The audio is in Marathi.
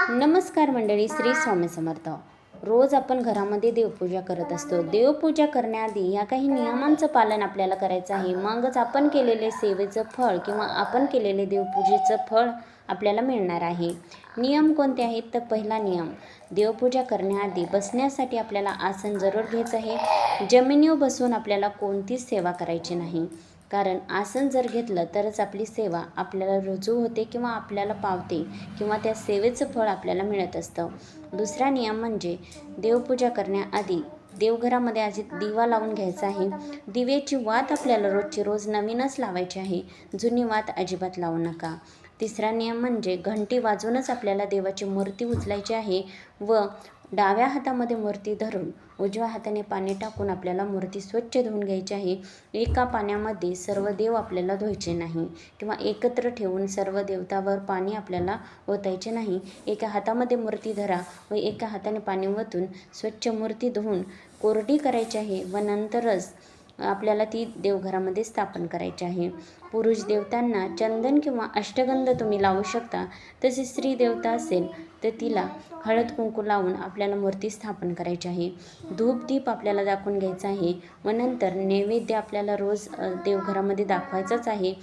नमस्कार मंडळी, श्री स्वामी समर्थ. रोज आपण घरामध्ये देवपूजा करत असतो. देवपूजा करण्याआधी या काही नियमांचं पालन आपल्याला करायचं आहे. मगच आपण केलेले सेवेचं फळ किंवा आपण केलेले देवपूजेचं फळ आपल्याला मिळणार आहे. नियम कोणते आहेत? तर पहिला नियम, देवपूजा करण्याआधी बसण्यासाठी आपल्याला आसन जरूर घ्यायचं आहे. जमिनीवर बसून आपल्याला कोणतीच सेवा करायची नाही, कारण आसन जर घेतलं तरच आपली सेवा आपल्याला रुजू होते किंवा आपल्याला पावते किंवा त्या सेवेचं फळ आपल्याला मिळत असतं. दुसरा नियम म्हणजे देवपूजा करण्याआधी देवघरामध्ये आधी दिवा लावून घ्यायचा आहे. दिव्याची वात आपल्याला रोजची रोज नवीनच लावायची आहे, जुनी वात अजिबात लावू नका. तिसरा नियम म्हणजे घंटी वाजवूनच आपल्याला देवाची मूर्ती उचलायची आहे व डाव्या हातामध्ये मूर्ती धरून उजव्या हाताने पाणी टाकून आपल्याला मूर्ती स्वच्छ धुवून घ्यायची आहे. एका पाण्यामध्ये सर्व देव आपल्याला धुवायचे नाही किंवा एकत्र ठेवून सर्व देवतावर पाणी आपल्याला ओतायचे नाही. एका हातामध्ये मूर्ती धरा व एका हाताने पाणी ओतून स्वच्छ मूर्ती धुवून कोरडी करायची आहे व नंतरच आपल्याला ती देवघरामध्ये स्थापन करायची आहे. पुरुष देवतांना चंदन किंवा अष्टगंध तुम्ही लावू शकता. तसे स्त्री देवता असेल तर तिला हळद कुंकू लावून आपल्याला मूर्ती स्थापन करायची आहे. धूपदीप आपल्याला दाखवून घ्यायचा आहे व नंतर नैवेद्य आपल्याला रोज देवघरामध्ये दाखवायचाच आहे.